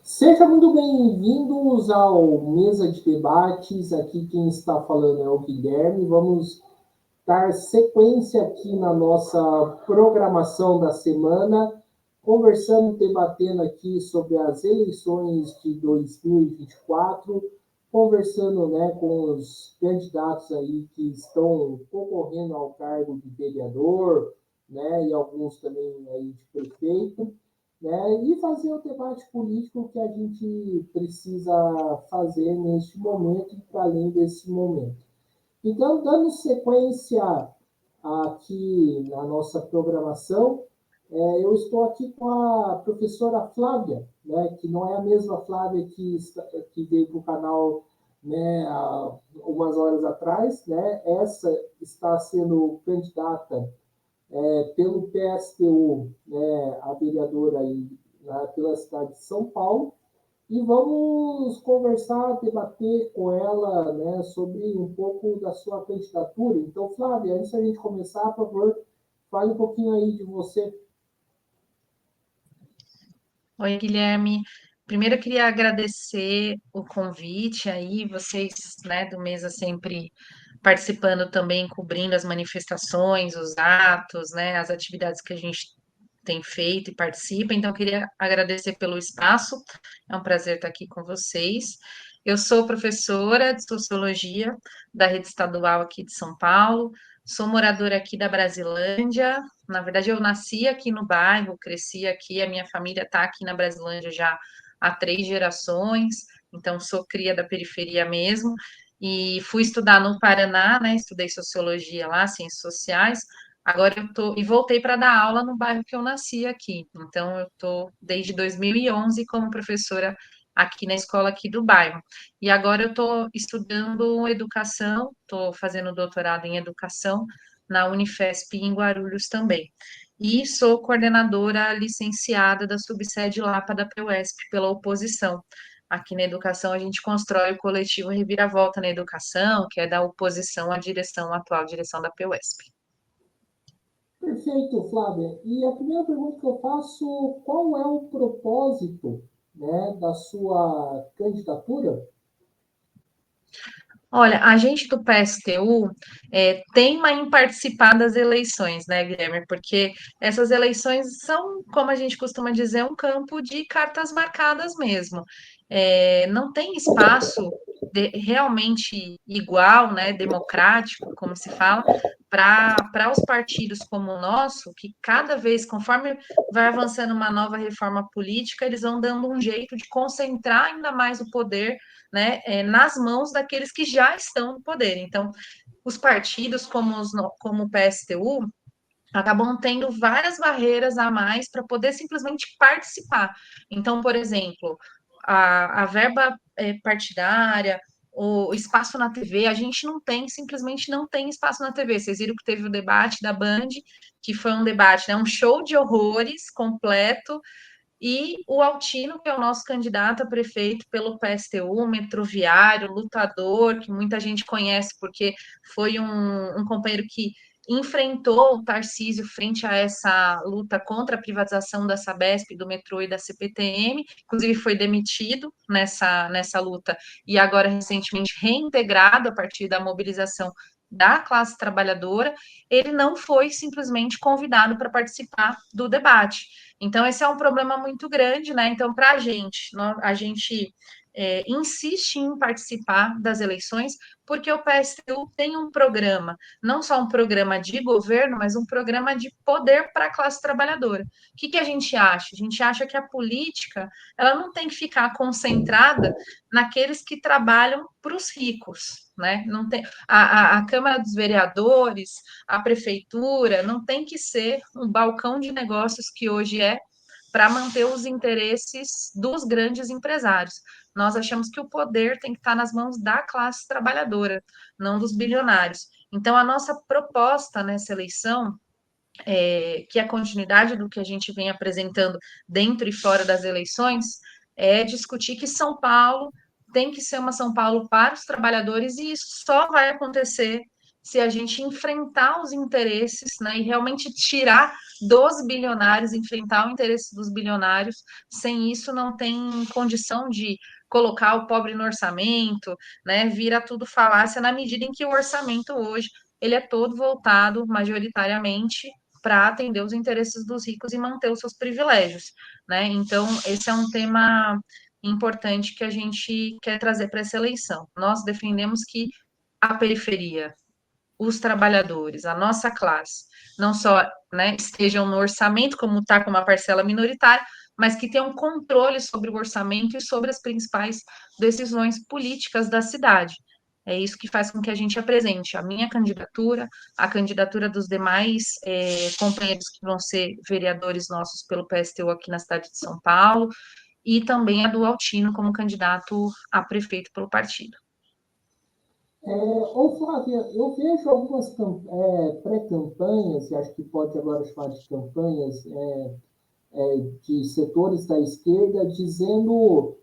Sejam muito bem-vindos ao Mesa de Debates. Aqui quem está falando é o Guilherme. Vamos dar sequência aqui na nossa programação da semana, conversando, debatendo aqui sobre as eleições de 2024, conversando, né, com os candidatos aí que estão concorrendo ao cargo de vereador, né, e alguns também aí de prefeito, né, e fazer o debate político que a gente precisa fazer neste momento e para além desse momento. Então, dando sequência aqui na nossa programação, eu estou aqui com a professora Flávia, né, que não é a mesma Flávia que veio para o canal, né, há umas horas atrás, né, essa está sendo candidata pelo PSTU, né, a vereadora aí, né, pela cidade de São Paulo, e vamos conversar, debater com ela, né, sobre um pouco da sua candidatura. Então, Flávia, antes da gente começar, por favor, fale um pouquinho aí de você. Oi, Guilherme. Primeiro eu queria agradecer o convite aí, vocês, né, do Mesa sempre participando também, cobrindo as manifestações, os atos, né, as atividades que a gente tem feito e participa. Então, eu queria agradecer pelo espaço. É um prazer estar aqui com vocês. Eu sou professora de sociologia da rede estadual aqui de São Paulo. Sou moradora aqui da Brasilândia. Na verdade, eu nasci aqui no bairro, cresci aqui, a minha família está aqui na Brasilândia já há 3 gerações, então sou cria da periferia mesmo. E fui estudar no Paraná, né? Estudei sociologia lá, ciências sociais. Agora eu tô e voltei para dar aula no bairro que eu nasci aqui. Então eu tô desde 2011 como professora aqui na escola aqui do bairro. E agora eu estou estudando educação, estou fazendo doutorado em educação na Unifesp em Guarulhos também. E sou coordenadora licenciada da subsede Lapa da PUESP pela oposição. Aqui na educação a gente constrói o coletivo Reviravolta na Educação, que é da oposição à direção, à atual direção da PUESP. Perfeito, Flávia. E a primeira pergunta que eu faço, qual é o propósito, né, da sua candidatura? Olha, a gente do PSTU teima em participar das eleições, né, Guilherme? Porque essas eleições são, como a gente costuma dizer, um campo de cartas marcadas mesmo. Não tem espaço realmente igual, né, democrático, como se fala, para os partidos como o nosso, que cada vez, conforme vai avançando uma nova reforma política, eles vão dando um jeito de concentrar ainda mais o poder, né, nas mãos daqueles que já estão no poder. Então, os partidos como o PSTU acabam tendo várias barreiras a mais para poder simplesmente participar. Então, por exemplo, a verba partidária, o espaço na TV, a gente não tem, simplesmente não tem espaço na TV. Vocês viram que teve o debate da Band, que foi um debate, né, um show de horrores completo, e o Altino, que é o nosso candidato a prefeito pelo PSTU, metroviário, lutador, que muita gente conhece porque foi um companheiro que enfrentou o Tarcísio frente a essa luta contra a privatização da Sabesp, do metrô e da CPTM, inclusive foi demitido nessa luta e agora recentemente reintegrado a partir da mobilização da classe trabalhadora. Ele não foi simplesmente convidado para participar do debate. Então, esse é um problema muito grande, né? Então, para a gente insiste em participar das eleições, porque o PSTU tem um programa, não só um programa de governo, mas um programa de poder para a classe trabalhadora. O que a gente acha? A gente acha que a política ela não tem que ficar concentrada naqueles que trabalham para os ricos, né? Não tem a Câmara dos Vereadores, a prefeitura, não tem que ser um balcão de negócios que hoje para manter os interesses dos grandes empresários. Nós achamos que o poder tem que estar nas mãos da classe trabalhadora, não dos bilionários. Então, a nossa proposta nessa eleição, que é a continuidade do que a gente vem apresentando dentro e fora das eleições, é discutir que São Paulo tem que ser uma São Paulo para os trabalhadores, e isso só vai acontecer se a gente enfrentar os interesses, né, e realmente tirar dos bilionários, enfrentar o interesse dos bilionários. Sem isso, não tem condição de colocar o pobre no orçamento, né? Vira tudo falácia na medida em que o orçamento hoje ele é todo voltado majoritariamente para atender os interesses dos ricos e manter os seus privilégios, né? Então, esse é um tema importante que a gente quer trazer para essa eleição. Nós defendemos que a periferia, os trabalhadores, a nossa classe, não só, né, estejam no orçamento, como está com uma parcela minoritária, mas que tenham controle sobre o orçamento e sobre as principais decisões políticas da cidade. É isso que faz com que a gente apresente a minha candidatura, a candidatura dos demais companheiros que vão ser vereadores nossos pelo PSTU aqui na cidade de São Paulo, e também a do Altino como candidato a prefeito pelo partido. Ô, Flávia, eu vejo algumas pré-campanhas, e acho que pode agora chamar de campanhas, de setores da esquerda, dizendo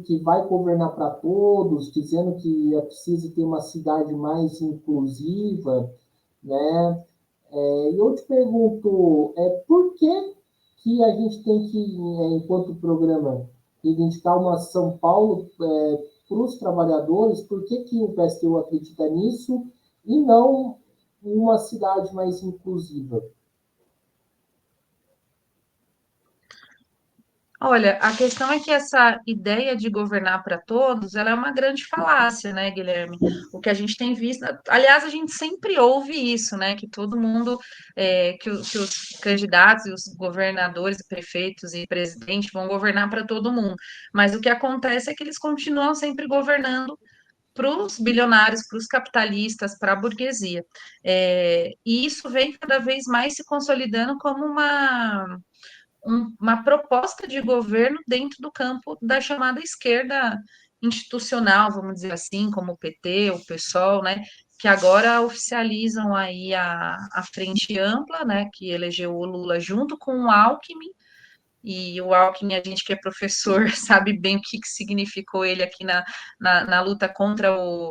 que vai governar para todos, dizendo que é preciso ter uma cidade mais inclusiva, né? E eu te pergunto, por que a gente tem que, enquanto programa, reivindicar uma São Paulo para os trabalhadores? Por que o PSTU acredita nisso e não uma cidade mais inclusiva? Olha, a questão é que essa ideia de governar para todos, ela é uma grande falácia, né, Guilherme? O que a gente tem visto, aliás, a gente sempre ouve isso, né, que todo mundo, que os candidatos, e os governadores, prefeitos e presidentes vão governar para todo mundo. Mas o que acontece é que eles continuam sempre governando para os bilionários, para os capitalistas, para a burguesia. E isso vem cada vez mais se consolidando como uma proposta de governo dentro do campo da chamada esquerda institucional, vamos dizer assim, como o PT, o PSOL, né, que agora oficializam aí a frente ampla, né, que elegeu o Lula junto com o Alckmin, e o Alckmin, a gente que é professor, sabe bem o que significou ele aqui na luta contra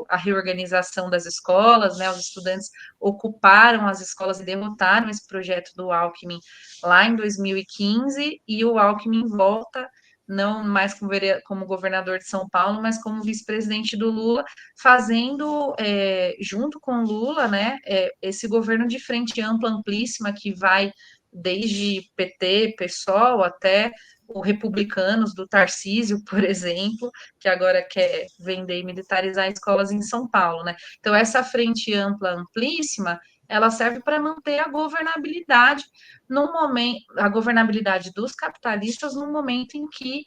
a reorganização das escolas, né? Os estudantes ocuparam as escolas e derrotaram esse projeto do Alckmin lá em 2015, e o Alckmin volta, não mais como governador de São Paulo, mas como vice-presidente do Lula, fazendo, junto com o Lula, né, esse governo de frente ampla, amplíssima, que vai desde PT, PSOL, até o Republicanos do Tarcísio, por exemplo, que agora quer vender e militarizar escolas em São Paulo, né? Então, essa frente ampla, amplíssima, ela serve para manter a governabilidade no momento, a governabilidade dos capitalistas no momento em que,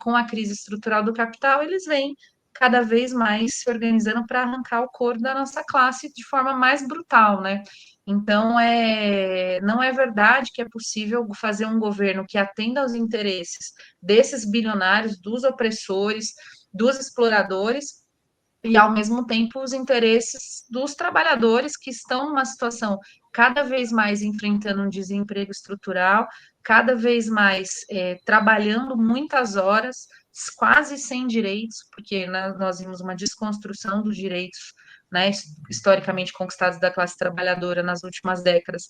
com a crise estrutural do capital, eles vêm cada vez mais se organizando para arrancar o couro da nossa classe de forma mais brutal, né? Então, não é verdade que é possível fazer um governo que atenda aos interesses desses bilionários, dos opressores, dos exploradores, e, ao mesmo tempo, os interesses dos trabalhadores que estão numa situação cada vez mais enfrentando um desemprego estrutural, cada vez mais trabalhando muitas horas, quase sem direitos, porque nós vimos uma desconstrução dos direitos, né, historicamente conquistados da classe trabalhadora nas últimas décadas,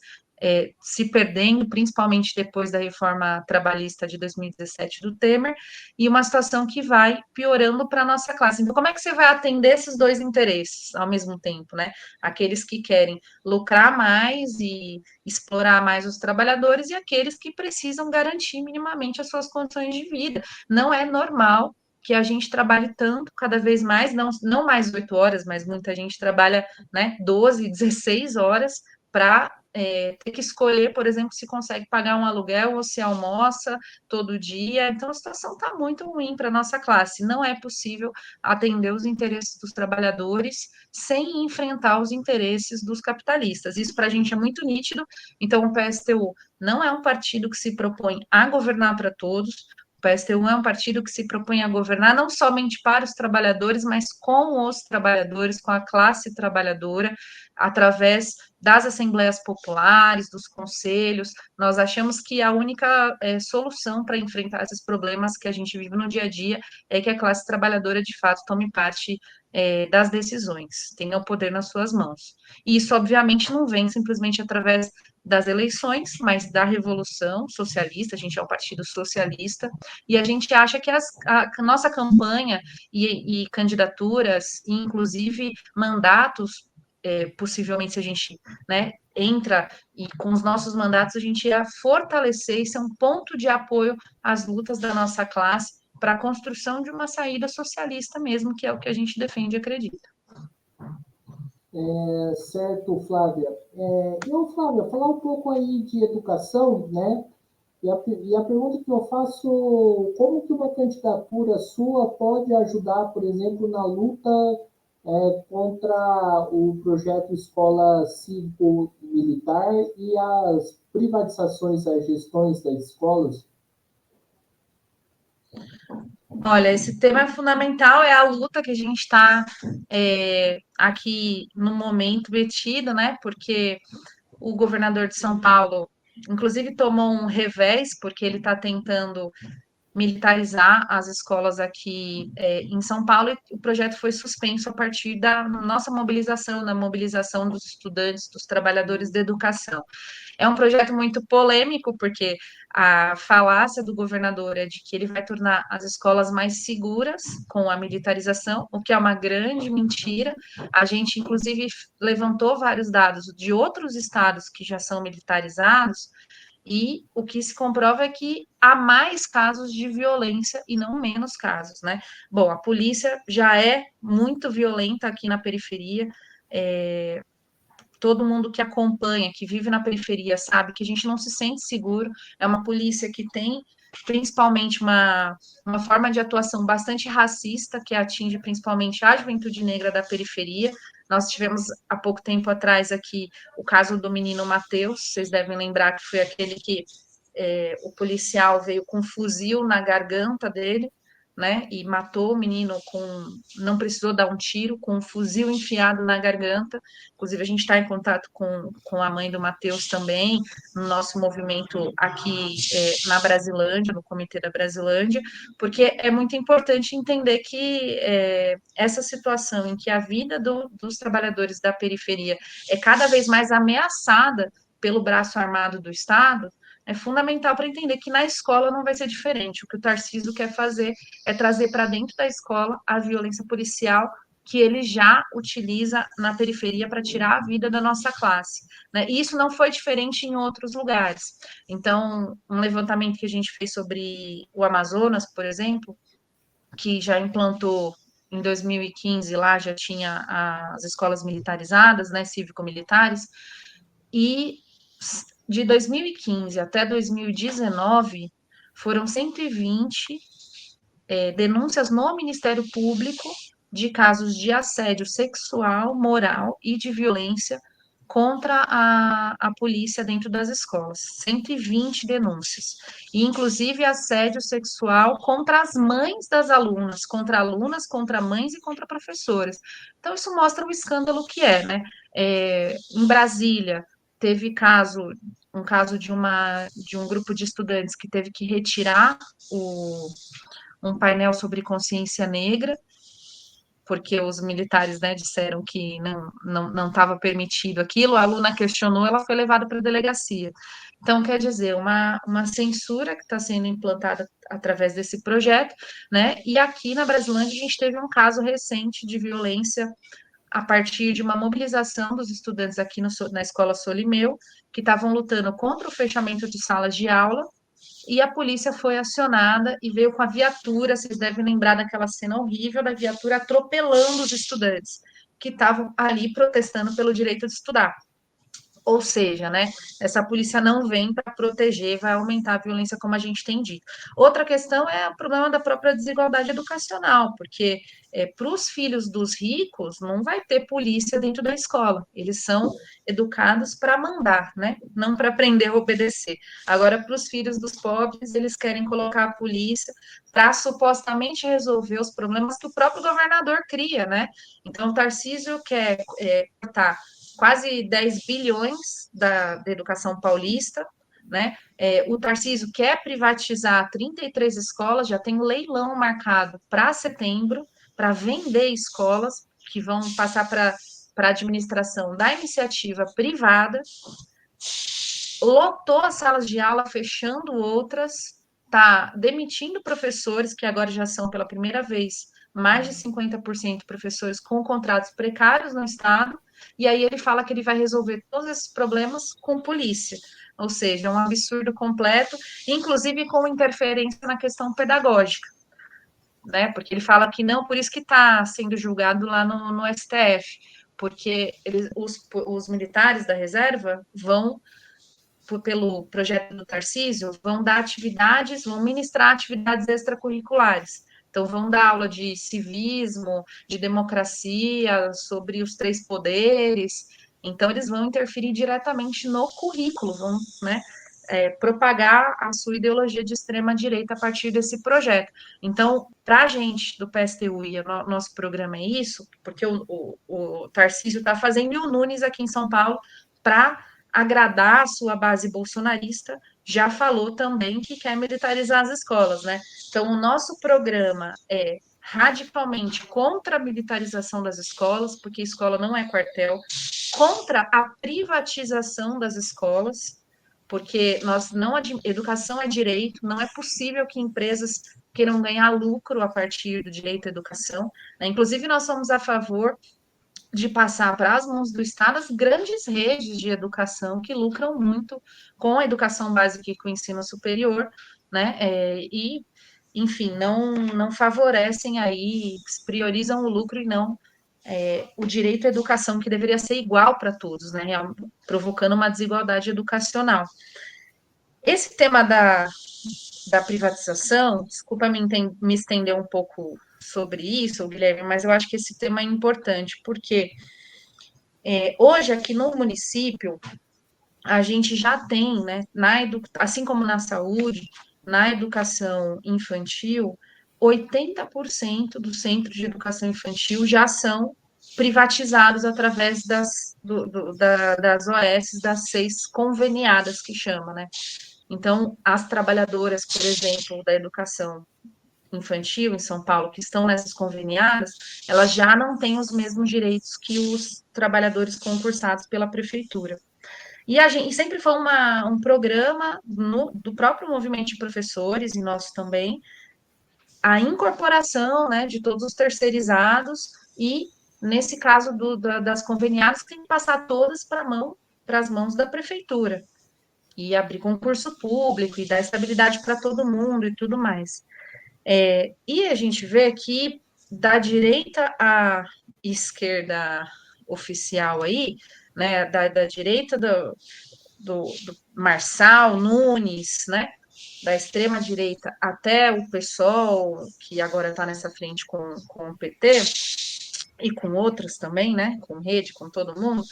se perdendo, principalmente depois da reforma trabalhista de 2017 do Temer, e uma situação que vai piorando para a nossa classe. Então, como é que você vai atender esses dois interesses ao mesmo tempo, né? Aqueles que querem lucrar mais e explorar mais os trabalhadores, e aqueles que precisam garantir minimamente as suas condições de vida. Não é normal que a gente trabalhe tanto, cada vez mais, não mais 8 horas, mas muita gente trabalha, né, 12, 16 horas para ter que escolher, por exemplo, se consegue pagar um aluguel ou se almoça todo dia. Então, a situação está muito ruim para a nossa classe. Não é possível atender os interesses dos trabalhadores sem enfrentar os interesses dos capitalistas. Isso para a gente é muito nítido. Então, o PSTU não é um partido que se propõe a governar para todos. O PSTU é um partido que se propõe a governar não somente para os trabalhadores, mas com os trabalhadores, com a classe trabalhadora, através das assembleias populares, dos conselhos. Nós achamos que a única solução para enfrentar esses problemas que a gente vive no dia a dia é que a classe trabalhadora, de fato, tome parte das decisões, tenha o poder nas suas mãos. E isso, obviamente, não vem simplesmente através das eleições, mas da Revolução Socialista, a gente é um partido socialista, e a gente acha que a nossa campanha e candidaturas, e inclusive mandatos, possivelmente se a gente, né, entra e com os nossos mandatos a gente ia fortalecer e ser um ponto de apoio às lutas da nossa classe para a construção de uma saída socialista mesmo, que é o que a gente defende e acredita. Certo, Flávia. Flávia, falar um pouco aí de educação, né? E a pergunta que eu faço, como que uma candidatura sua pode ajudar, por exemplo, na luta contra o projeto Escola Cívico-Militar e as privatizações, as gestões das escolas? Olha, esse tema é fundamental, é a luta que a gente está aqui no momento metido, né? Porque o governador de São Paulo, inclusive, tomou um revés, porque ele está tentando militarizar as escolas aqui em São Paulo, e o projeto foi suspenso a partir da nossa mobilização, da mobilização dos estudantes, dos trabalhadores da educação. É um projeto muito polêmico, porque a falácia do governador é de que ele vai tornar as escolas mais seguras com a militarização, o que é uma grande mentira. A gente, inclusive, levantou vários dados de outros estados que já são militarizados, e o que se comprova é que há mais casos de violência e não menos casos, né? Bom, a polícia já é muito violenta aqui na periferia, todo mundo que acompanha, que vive na periferia, sabe que a gente não se sente seguro. É uma polícia que tem principalmente uma forma de atuação bastante racista, que atinge principalmente a juventude negra da periferia. Nós tivemos há pouco tempo atrás aqui o caso do menino Matheus, vocês devem lembrar que foi aquele que o policial veio com um fuzil na garganta dele, né, e matou o menino não precisou dar um tiro, com um fuzil enfiado na garganta. Inclusive, a gente está em contato com a mãe do Matheus também, no nosso movimento aqui na Brasilândia, no Comitê da Brasilândia, porque é muito importante entender que essa situação em que a vida dos trabalhadores da periferia é cada vez mais ameaçada pelo braço armado do Estado, é fundamental para entender que na escola não vai ser diferente. O que o Tarcísio quer fazer é trazer para dentro da escola a violência policial que ele já utiliza na periferia para tirar a vida da nossa classe. Né? E isso não foi diferente em outros lugares. Então, um levantamento que a gente fez sobre o Amazonas, por exemplo, que já implantou em 2015, lá já tinha as escolas militarizadas, né, cívico-militares, e de 2015 até 2019, foram 120 denúncias no Ministério Público de casos de assédio sexual, moral e de violência contra a polícia dentro das escolas. 120 denúncias. E, inclusive, assédio sexual contra as mães das alunas, contra mães e contra professoras. Então, isso mostra o escândalo que é, né? Em Brasília, teve um caso de um grupo de estudantes que teve que retirar um painel sobre consciência negra, porque os militares, né, disseram que não estava permitido aquilo, a aluna questionou, ela foi levada para a delegacia. Então, quer dizer, uma censura que está sendo implantada através desse projeto, né, e aqui na Brasilândia a gente teve um caso recente de violência a partir de uma mobilização dos estudantes aqui na Escola Solimeu, que estavam lutando contra o fechamento de salas de aula, e a polícia foi acionada e veio com a viatura. Vocês devem lembrar daquela cena horrível da viatura atropelando os estudantes que estavam ali protestando pelo direito de estudar. Ou seja, né, essa polícia não vem para proteger, vai aumentar a violência, como a gente tem dito. Outra questão é o problema da própria desigualdade educacional, porque para os filhos dos ricos não vai ter polícia dentro da escola, eles são educados para mandar, né, não para aprender a obedecer. Agora, para os filhos dos pobres, eles querem colocar a polícia para supostamente resolver os problemas que o próprio governador cria, né? Então, o Tarcísio quer cortar quase 10 bilhões da educação paulista, né? O Tarcísio quer privatizar 33 escolas, já tem um leilão marcado para setembro, para vender escolas, que vão passar para a administração da iniciativa privada, lotou as salas de aula, fechando outras, está demitindo professores, que agora já são pela primeira vez mais de 50% professores com contratos precários no Estado, e aí ele fala que ele vai resolver todos esses problemas com polícia, ou seja, um absurdo completo, inclusive com interferência na questão pedagógica, né? Porque ele fala que não, por isso que está sendo julgado lá no STF, porque os militares da reserva vão pelo projeto do Tarcísio, vão dar atividades, vão ministrar atividades extracurriculares. Então, vão dar aula de civismo, de democracia, sobre os três poderes. Então, eles vão interferir diretamente no currículo, vão, né, propagar a sua ideologia de extrema-direita a partir desse projeto. Então, para a gente do PSTU e o nosso programa é isso, porque o Tarcísio está fazendo e o Nunes aqui em São Paulo para agradar a sua base bolsonarista, já falou também que quer militarizar as escolas, né? Então, o nosso programa é radicalmente contra a militarização das escolas, porque escola não é quartel, contra a privatização das escolas, porque nós não educação é direito, não é possível que empresas queiram ganhar lucro a partir do direito à educação, né? Inclusive, nós somos a favor de passar para as mãos do Estado as grandes redes de educação que lucram muito com a educação básica e com o ensino superior, né? E, enfim, não favorecem aí, priorizam o lucro e não o direito à educação, que deveria ser igual para todos, né? Provocando uma desigualdade educacional. Esse tema da privatização, desculpa me estender um pouco sobre isso, Guilherme, mas eu acho que esse tema é importante, porque hoje, aqui no município, a gente já tem, né, assim como na saúde, na educação infantil, 80% dos centros de educação infantil já são privatizados através das OS, das 6 conveniadas, que chama, né? Então, as trabalhadoras, por exemplo, da educação infantil em São Paulo, que estão nessas conveniadas, elas já não têm os mesmos direitos que os trabalhadores concursados pela prefeitura. E sempre foi um programa do próprio movimento de professores, e nosso também, a incorporação, né, de todos os terceirizados, e nesse caso das conveniadas, tem que passar todas para as mãos da prefeitura, e abrir concurso público, e dar estabilidade para todo mundo e tudo mais. E a gente vê que da direita à esquerda oficial aí, né, da direita do Marçal, Nunes, né, da extrema direita até o PSOL, que agora está nessa frente com o PT, e com outros também, né, com Rede, com todo mundo,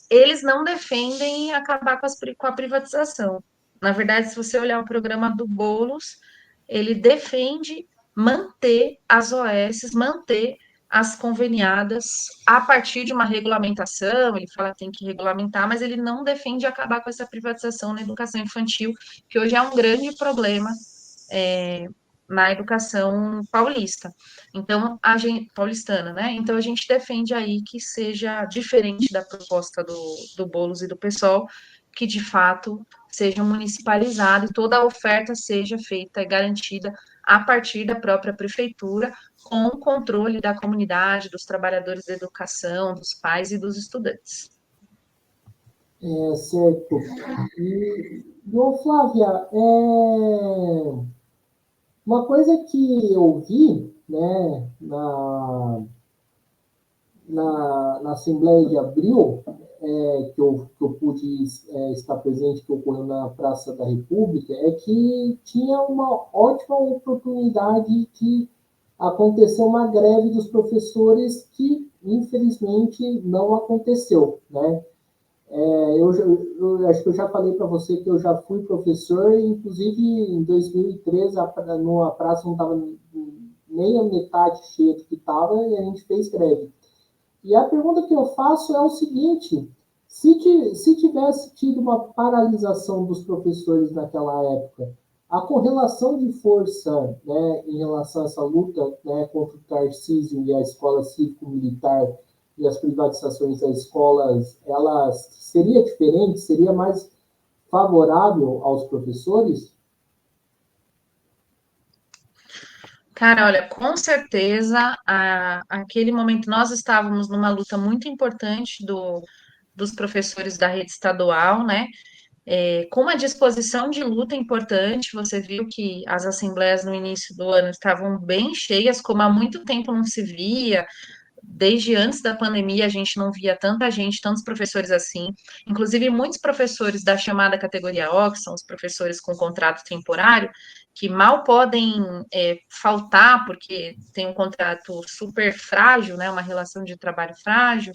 eles não defendem acabar com a privatização. Na verdade, se você olhar o programa do Boulos, ele defende manter as OS, manter as conveniadas a partir de uma regulamentação, ele fala que tem que regulamentar, mas ele não defende acabar com essa privatização na educação infantil, que hoje é um grande problema na educação paulista. Então, paulistana, né? Então, a gente defende aí que seja diferente da proposta do Boulos e do PSOL, que de fato seja municipalizado e toda a oferta seja feita e garantida a partir da própria prefeitura, com o controle da comunidade, dos trabalhadores da educação, dos pais e dos estudantes. Certo. Flávia, uma coisa que eu vi, né, na Assembleia de Abril, que eu pude estar presente, que ocorreu na Praça da República, é que tinha uma ótima oportunidade de acontecer uma greve dos professores que, infelizmente, não aconteceu, né? Eu acho que eu já falei para você que eu já fui professor, inclusive em 2013 a praça não estava nem a metade cheia do que estava e a gente fez greve. E a pergunta que eu faço é o seguinte: se tivesse tido uma paralisação dos professores naquela época, A correlação de força, né, em relação a essa luta, né, contra o Tarcísio e a escola cívico-militar e as privatizações das escolas, ela seria diferente? Seria mais favorável aos professores? Cara, olha, com certeza, aquele momento nós estávamos numa luta muito importante dos professores da rede estadual, né? Com uma disposição de luta importante, você viu que as assembleias no início do ano estavam bem cheias, como há muito tempo não se via. Desde antes da pandemia, a gente não via tanta gente, tantos professores assim. Inclusive, muitos professores da chamada categoria O, que são os professores com contrato temporário, que mal podem faltar, porque tem um contrato super frágil, né, uma relação de trabalho frágil,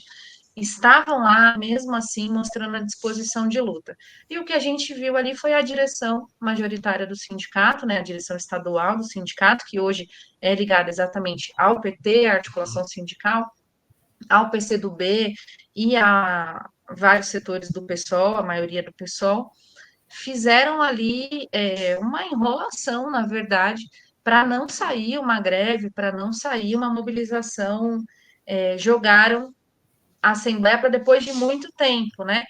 estavam lá, mesmo assim, mostrando a disposição de luta. E o que a gente viu ali foi a direção majoritária do sindicato, né, a direção estadual do sindicato, que hoje é ligada exatamente ao PT, a articulação sindical, ao PCdoB e a vários setores do PSOL, a maioria do PSOL, fizeram ali uma enrolação, na verdade, para não sair uma greve, para não sair uma mobilização, jogaram a Assembleia para depois de muito tempo, né?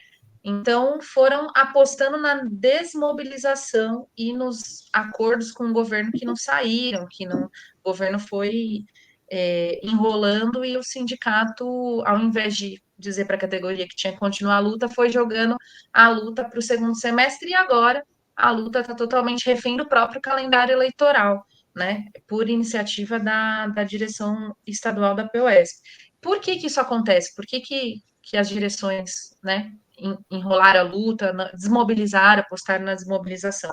Então, foram apostando na desmobilização e nos acordos com o governo que não saíram, que não, o governo foi enrolando e o sindicato, ao invés de dizer para a categoria que tinha que continuar a luta, foi jogando a luta para o segundo semestre e agora a luta está totalmente refém do próprio calendário eleitoral, né? Por iniciativa da direção estadual da POS. Por que isso acontece? Por que as direções, né, enrolaram a luta, desmobilizaram, apostaram na desmobilização?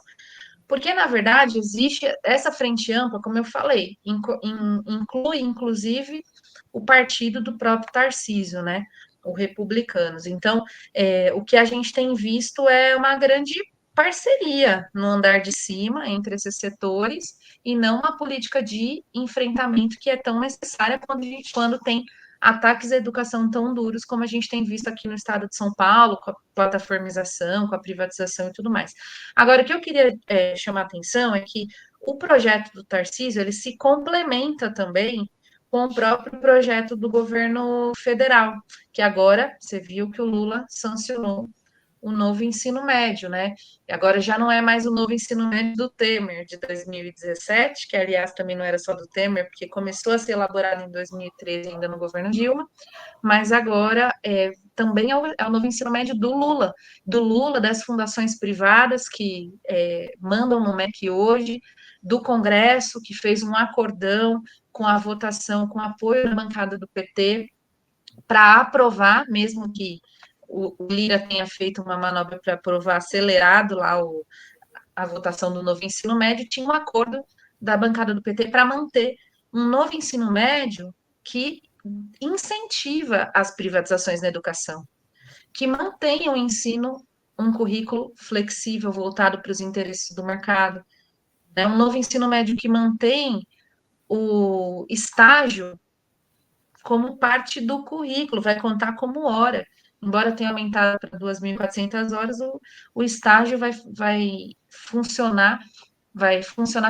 Porque, na verdade, existe essa frente ampla, como eu falei, inclui, inclusive, o partido do próprio Tarcísio, né? O Republicanos. Então, o que a gente tem visto é uma grande parceria no andar de cima entre esses setores e não uma política de enfrentamento que é tão necessária quando tem ataques à educação tão duros como a gente tem visto aqui no estado de São Paulo, com a plataformização, com a privatização e tudo mais. Agora, o que eu queria chamar a atenção é que o projeto do Tarcísio, ele se complementa também com o próprio projeto do governo federal, que agora você viu que o Lula sancionou o novo ensino médio, né? E agora já não é mais o novo ensino médio do Temer, de 2017, que aliás também não era só do Temer, porque começou a ser elaborado em 2013 ainda no governo Dilma, mas agora também é o novo ensino médio do Lula, das fundações privadas que mandam no MEC hoje, do Congresso, que fez um acordão com a votação, com apoio da bancada do PT, para aprovar, mesmo que o Lira tenha feito uma manobra para aprovar acelerado lá a votação do novo ensino médio, tinha um acordo da bancada do PT para manter um novo ensino médio que incentiva as privatizações na educação, que mantém o ensino um currículo flexível, voltado para os interesses do mercado, né? Um novo ensino médio que mantém o estágio como parte do currículo, vai contar como hora. Embora tenha aumentado para 2.400 horas, o estágio vai funcionar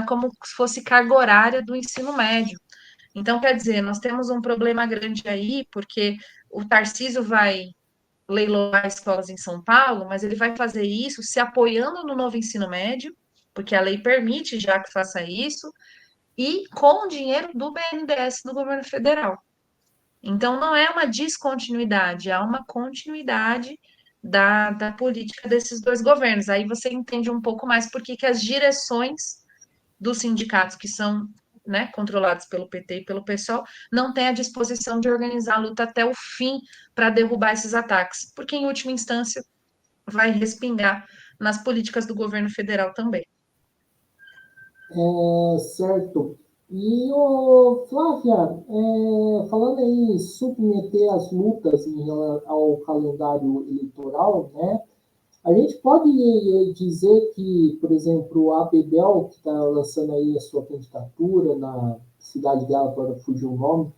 como se fosse carga horária do ensino médio. Então, quer dizer, nós temos um problema grande aí, porque o Tarcísio vai leiloar escolas em São Paulo, mas ele vai fazer isso se apoiando no novo ensino médio, porque a lei permite já que faça isso, e com o dinheiro do BNDES do governo federal. Então, não é uma descontinuidade, há uma continuidade da política desses dois governos. Aí você entende um pouco mais por que as direções dos sindicatos que são, né, controlados pelo PT e pelo PSOL, não têm a disposição de organizar a luta até o fim para derrubar esses ataques, porque, em última instância, vai respingar nas políticas do governo federal também. Certo. E, Flávia, falando em submeter as lutas ao calendário eleitoral, né? A gente pode dizer que, por exemplo, a Abebel, que está lançando aí a sua candidatura na cidade dela, agora fugiu o nome,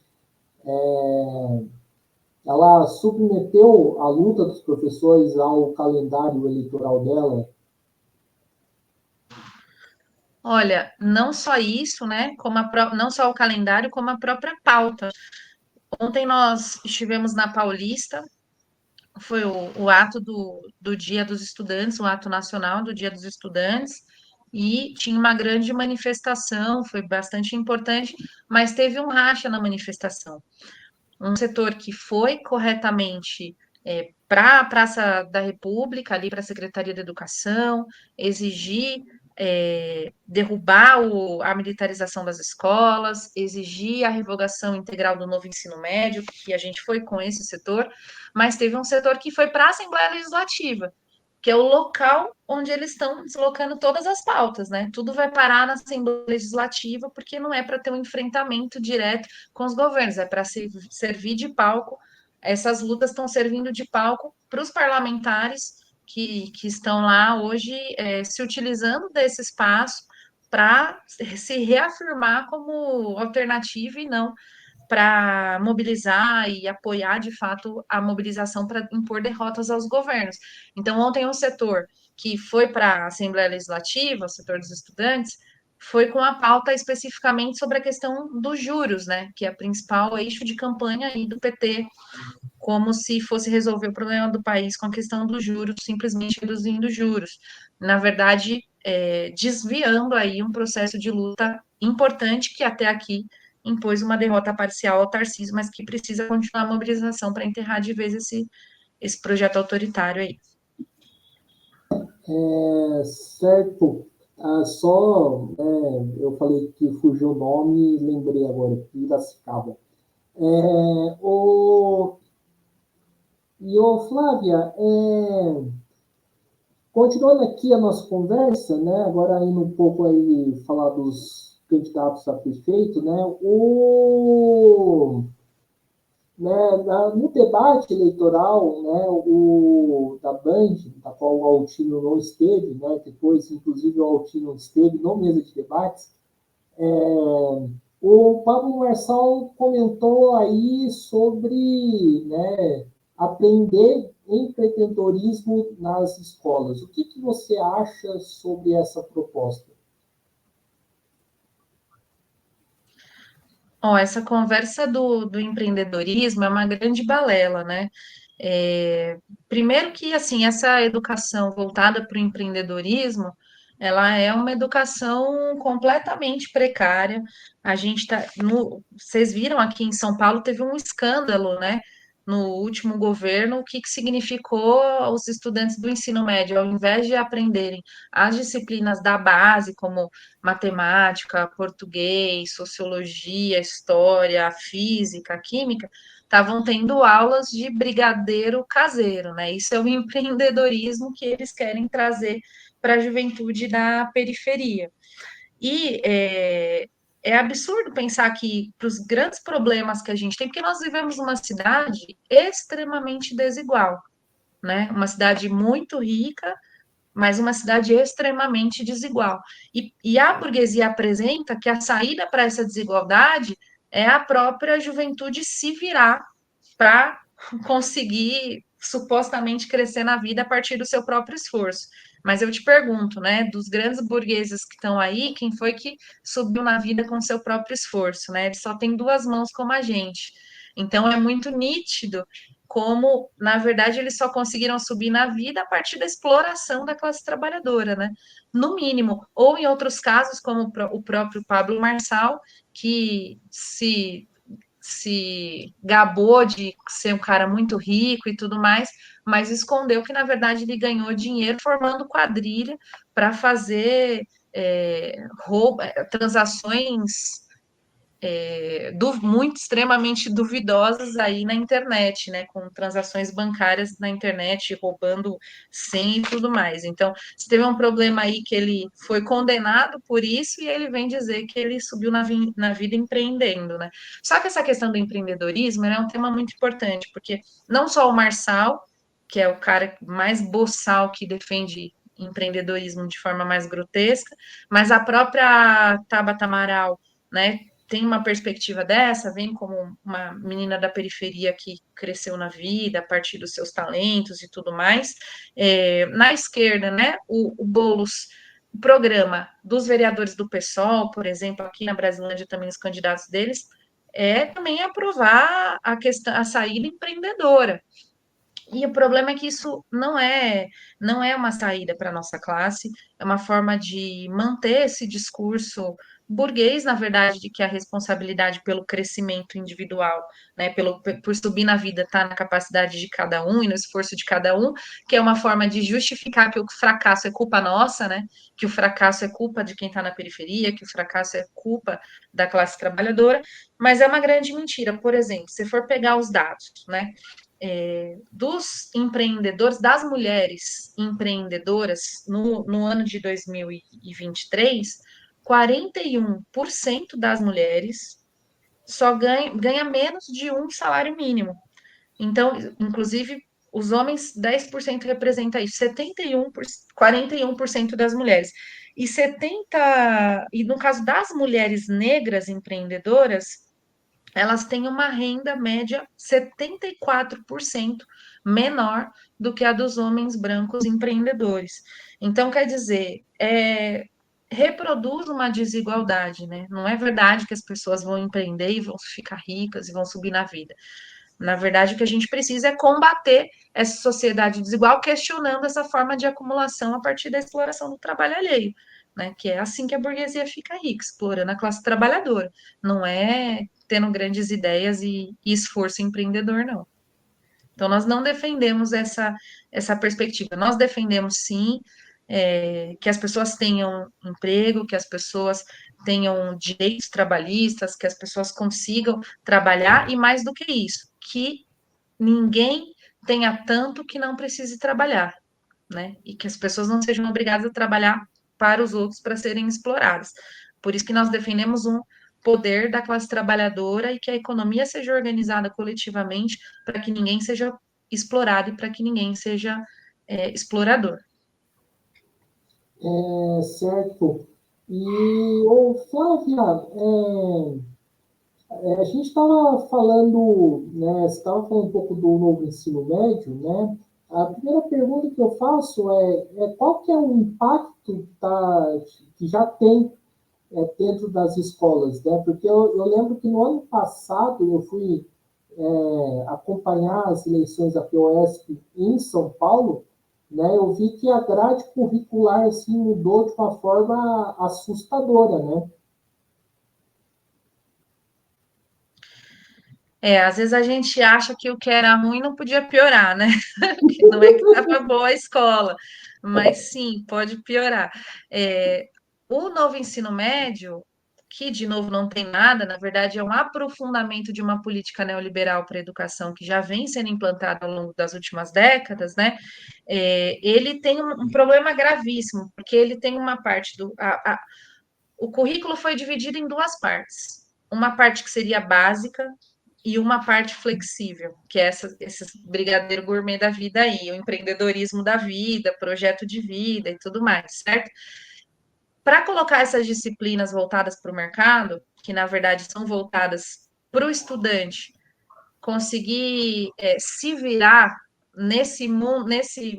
ela submeteu a luta dos professores ao calendário eleitoral dela. Olha, não só isso, né? Como não só o calendário, como a própria pauta. Ontem nós estivemos na Paulista, foi o ato do Dia dos Estudantes, o ato nacional do Dia dos Estudantes, e tinha uma grande manifestação, foi bastante importante, mas teve um racha na manifestação. Um setor que foi corretamente para a Praça da República, ali para a Secretaria da Educação, exigir derrubar a militarização das escolas, exigir a revogação integral do novo ensino médio, que a gente foi com esse setor, mas teve um setor que foi para a Assembleia Legislativa, que é o local onde eles estão deslocando todas as pautas, né? Tudo vai parar na Assembleia Legislativa, porque não é para ter um enfrentamento direto com os governos, é para servir de palco. Essas lutas estão servindo de palco para os parlamentares que estão lá hoje se utilizando desse espaço para se reafirmar como alternativa e não para mobilizar e apoiar de fato a mobilização para impor derrotas aos governos. Então, ontem um setor que foi para a Assembleia Legislativa, o setor dos estudantes, foi com a pauta especificamente sobre a questão dos juros, né, que é a principal eixo de campanha aí do PT, como se fosse resolver o problema do país com a questão dos juros, simplesmente reduzindo juros. Na verdade, desviando aí um processo de luta importante que até aqui impôs uma derrota parcial ao Tarcísio, mas que precisa continuar a mobilização para enterrar de vez esse projeto autoritário aí. Certo. Só, eu falei que fugiu o nome, lembrei agora, Piracicaba. Flávia, continuando aqui a nossa conversa, né, agora indo um pouco aí falar dos candidatos a prefeito, né, no debate eleitoral, né, da Band, da qual o Altino não esteve, né, depois, inclusive, o Altino esteve no mesa de debates, o Pablo Marçal comentou aí sobre, né, aprender empreendedorismo nas escolas. O que você acha sobre essa proposta? Essa conversa do empreendedorismo é uma grande balela, né? Primeiro que, assim, essa educação voltada para o empreendedorismo, ela é uma educação completamente precária. A gente tá, vocês viram aqui em São Paulo, teve um escândalo, né? No último governo, o que significou os estudantes do ensino médio, ao invés de aprenderem as disciplinas da base, como matemática, português, sociologia, história, física, química, estavam tendo aulas de brigadeiro caseiro, né? Isso é o empreendedorismo que eles querem trazer para a juventude da periferia. E é absurdo pensar que para os grandes problemas que a gente tem, porque nós vivemos numa cidade extremamente desigual, né? Uma cidade muito rica, mas uma cidade extremamente desigual. E a burguesia apresenta que a saída para essa desigualdade é a própria juventude se virar para conseguir supostamente crescer na vida a partir do seu próprio esforço. Mas eu te pergunto, né, dos grandes burgueses que estão aí, quem foi que subiu na vida com seu próprio esforço, né? Eles só têm duas mãos como a gente. Então é muito nítido como, na verdade, eles só conseguiram subir na vida a partir da exploração da classe trabalhadora, né? No mínimo, ou em outros casos, como o próprio Pablo Marçal, que se gabou de ser um cara muito rico e tudo mais, mas escondeu que, na verdade, ele ganhou dinheiro formando quadrilha para fazer transações muito extremamente duvidosas aí na internet, né? Com transações bancárias na internet, roubando senha e tudo mais. Então, se teve um problema aí que ele foi condenado por isso e ele vem dizer que ele subiu na vida empreendendo, né? Só que essa questão do empreendedorismo é um tema muito importante, porque não só o Marçal, que é o cara mais boçal que defende empreendedorismo de forma mais grotesca, mas a própria Tabata Amaral, né, tem uma perspectiva dessa, vem como uma menina da periferia que cresceu na vida a partir dos seus talentos e tudo mais. Na esquerda, né, o Boulos O programa dos vereadores do PSOL, por exemplo, aqui na Brasilândia também os candidatos deles, é também aprovar a questão, a saída empreendedora. E o problema é que isso não é uma saída para a nossa classe, é uma forma de manter esse discurso burguês, na verdade, de que a responsabilidade pelo crescimento individual, né, por subir na vida, está na capacidade de cada um e no esforço de cada um, que é uma forma de justificar que o fracasso é culpa nossa, né, que o fracasso é culpa de quem está na periferia, que o fracasso é culpa da classe trabalhadora, mas é uma grande mentira. Por exemplo, se for pegar os dados, né, dos empreendedores, das mulheres empreendedoras no ano de 2023, 41% das mulheres só ganha menos de um salário mínimo. Então, inclusive, os homens, 10% representa isso, 41% das mulheres. E no caso das mulheres negras empreendedoras, elas têm uma renda média 74% menor do que a dos homens brancos empreendedores. Então, quer dizer, reproduz uma desigualdade, né? Não é verdade que as pessoas vão empreender e vão ficar ricas e vão subir na vida. Na verdade, o que a gente precisa é combater essa sociedade desigual, questionando essa forma de acumulação a partir da exploração do trabalho alheio, né? Que é assim que a burguesia fica rica, explorando a classe trabalhadora. Não é tendo grandes ideias e esforço empreendedor, não. Então, nós não defendemos essa perspectiva. Nós defendemos, sim, que as pessoas tenham emprego, que as pessoas tenham direitos trabalhistas, que as pessoas consigam trabalhar, e mais do que isso, que ninguém tenha tanto que não precise trabalhar, né? E que as pessoas não sejam obrigadas a trabalhar para os outros para serem exploradas. Por isso que nós defendemos um poder da classe trabalhadora e que a economia seja organizada coletivamente para que ninguém seja explorado e para que ninguém seja explorador. Certo. E, ô, Flávia, a gente estava falando, né, você estava falando um pouco do novo ensino médio, né? A primeira pergunta que eu faço é qual que é o impacto que já tem dentro das escolas, né? Porque eu lembro que no ano passado eu fui acompanhar as eleições da POSP em São Paulo, né? Eu vi que a grade curricular assim, mudou de uma forma assustadora, né? Às vezes a gente acha que o que era ruim não podia piorar, né? Que não é que estava boa a escola, mas sim, pode piorar. O novo ensino médio, que de novo não tem nada, na verdade é um aprofundamento de uma política neoliberal para a educação que já vem sendo implantada ao longo das últimas décadas, né? Ele tem um problema gravíssimo, porque ele tem uma parte o currículo foi dividido em duas partes. Uma parte que seria básica, e uma parte flexível, que é esse brigadeiro gourmet da vida aí, o empreendedorismo da vida, projeto de vida e tudo mais, certo? Para colocar essas disciplinas voltadas para o mercado, que na verdade são voltadas para o estudante conseguir se virar nesse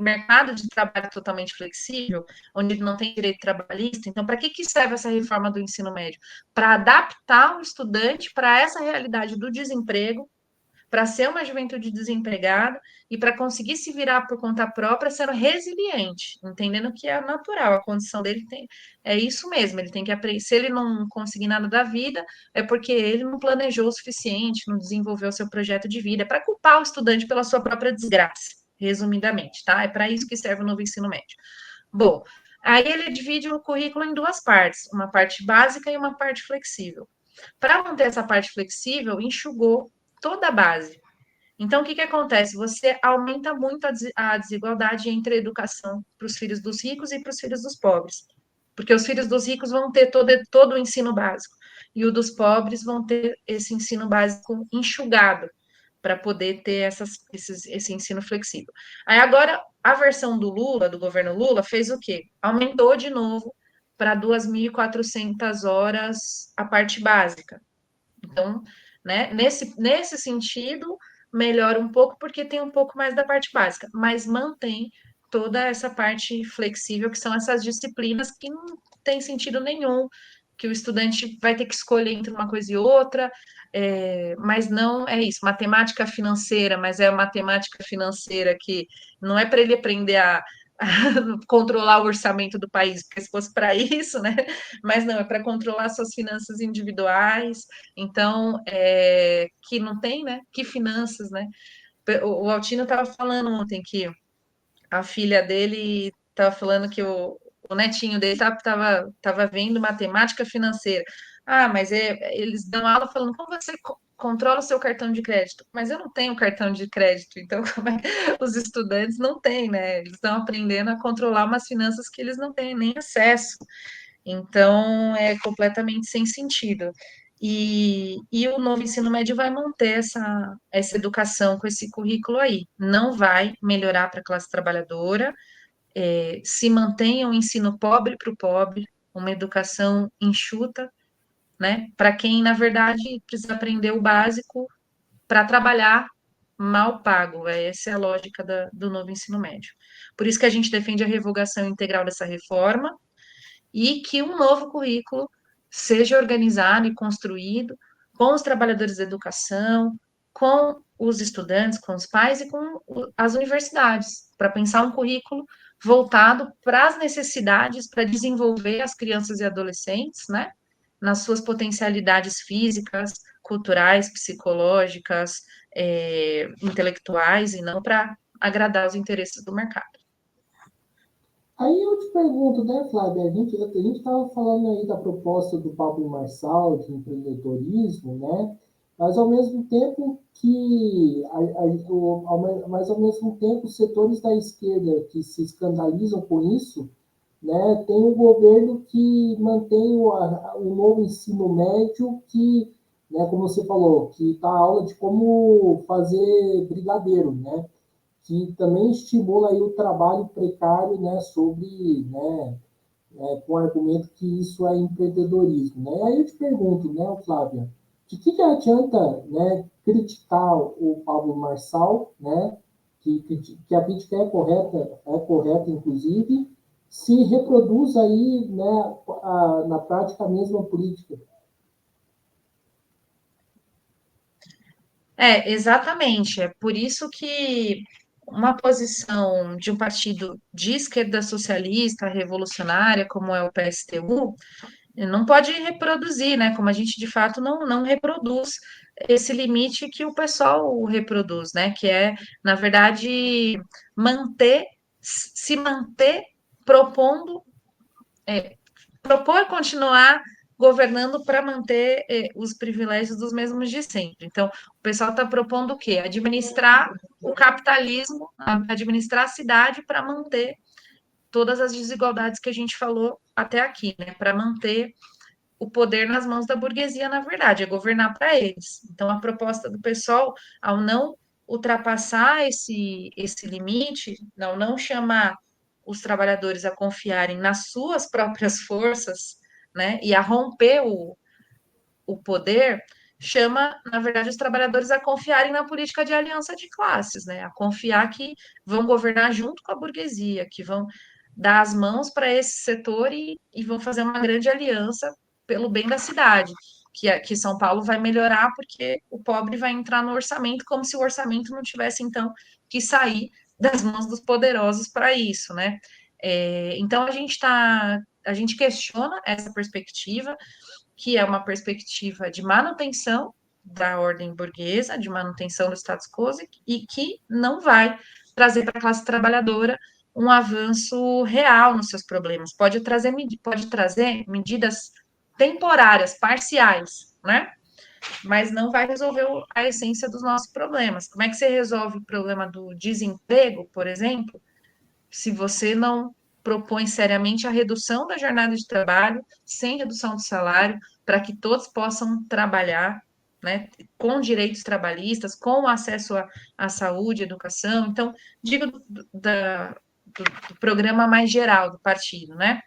mercado de trabalho totalmente flexível, onde não tem direito trabalhista. Então, para que serve essa reforma do ensino médio? Para adaptar o estudante para essa realidade do desemprego, para ser uma juventude desempregada e para conseguir se virar por conta própria, sendo resiliente, entendendo que é natural, a condição dele é isso mesmo, ele tem que aprender. Se ele não conseguir nada da vida, é porque ele não planejou o suficiente, não desenvolveu o seu projeto de vida, é para culpar o estudante pela sua própria desgraça, resumidamente, tá? É para isso que serve o novo ensino médio. Bom, aí ele divide o currículo em duas partes, uma parte básica e uma parte flexível. Para manter essa parte flexível, enxugou toda a base. Então, o que acontece? Você aumenta muito a desigualdade entre a educação para os filhos dos ricos e para os filhos dos pobres. Porque os filhos dos ricos vão ter todo o ensino básico, e o dos pobres vão ter esse ensino básico enxugado, para poder ter esse ensino flexível. Aí agora, a versão do Lula, do governo Lula, fez o quê? Aumentou de novo para 2.400 horas a parte básica. Então, né, nesse sentido, melhora um pouco, porque tem um pouco mais da parte básica, mas mantém toda essa parte flexível, que são essas disciplinas que não tem sentido nenhum, que o estudante vai ter que escolher entre uma coisa e outra, mas não é isso, matemática financeira, mas é matemática financeira que não é para ele aprender a controlar o orçamento do país, porque se fosse para isso, né? Mas não, é para controlar suas finanças individuais, então, que não tem, né? Que finanças, né? O Altino estava falando ontem que a filha dele estava falando que o netinho dele tava vendo matemática financeira. Ah, mas eles dão aula falando como você controla o seu cartão de crédito. Mas eu não tenho cartão de crédito, então os estudantes não têm, né? Eles estão aprendendo a controlar umas finanças que eles não têm nem acesso. Então, é completamente sem sentido. E o novo ensino médio vai manter essa educação com esse currículo aí. Não vai melhorar para a classe trabalhadora, se mantenha um ensino pobre para o pobre, uma educação enxuta, né? Para quem, na verdade, precisa aprender o básico para trabalhar mal pago. Essa é a lógica do novo ensino médio. Por isso que a gente defende a revogação integral dessa reforma, e que um novo currículo seja organizado e construído com os trabalhadores da educação, com os estudantes, com os pais e com as universidades, para pensar um currículo voltado para as necessidades, para desenvolver as crianças e adolescentes, né, nas suas potencialidades físicas, culturais, psicológicas, intelectuais, e não para agradar os interesses do mercado. Aí eu te pergunto, né, Flávia, a gente estava falando aí da proposta do Pablo Marçal de empreendedorismo, né? Mas ao mesmo tempo que, mas ao mesmo tempo, os setores da esquerda que se escandalizam com isso, né, tem um governo que mantém o novo ensino médio que, né, como você falou, que está aula de como fazer brigadeiro, né? Que também estimula aí o trabalho precário, né, sobre, né, com o argumento que isso é empreendedorismo, né? Aí eu te pergunto, né, Flávia, de que adianta, né, criticar o Pablo Marçal, né, que a crítica é correta, inclusive, se reproduz aí, né, na prática a mesma política. Exatamente. É por isso que uma posição de um partido de esquerda socialista, revolucionária, como é o PSTU, não pode reproduzir, né? Como a gente de fato não reproduz esse limite que o pessoal reproduz, né? Que é, na verdade, se manter propondo propor continuar governando para manter os privilégios dos mesmos de sempre. Então, o pessoal está propondo o quê? Administrar o capitalismo, administrar a cidade para manter todas as desigualdades que a gente falou até aqui, né? Para manter o poder nas mãos da burguesia, na verdade, é governar para eles. Então, a proposta do pessoal, ao não ultrapassar esse limite, não chamar os trabalhadores a confiarem nas suas próprias forças, né, e a romper o poder, chama, na verdade, os trabalhadores a confiarem na política de aliança de classes, né, a confiar que vão governar junto com a burguesia, que vão dar as mãos para esse setor e vão fazer uma grande aliança pelo bem da cidade, que São Paulo vai melhorar porque o pobre vai entrar no orçamento, como se o orçamento não tivesse, então, que sair das mãos dos poderosos para isso, né? Então, a gente questiona essa perspectiva, que é uma perspectiva de manutenção da ordem burguesa, de manutenção do status quo, e que não vai trazer para a classe trabalhadora um avanço real nos seus problemas. Pode trazer medidas temporárias, parciais, né? Mas não vai resolver a essência dos nossos problemas. Como é que você resolve o problema do desemprego, por exemplo, se você não propõe seriamente a redução da jornada de trabalho, sem redução do salário, para que todos possam trabalhar, né, com direitos trabalhistas, com acesso à saúde, educação. Então, digo do programa mais geral do partido, né?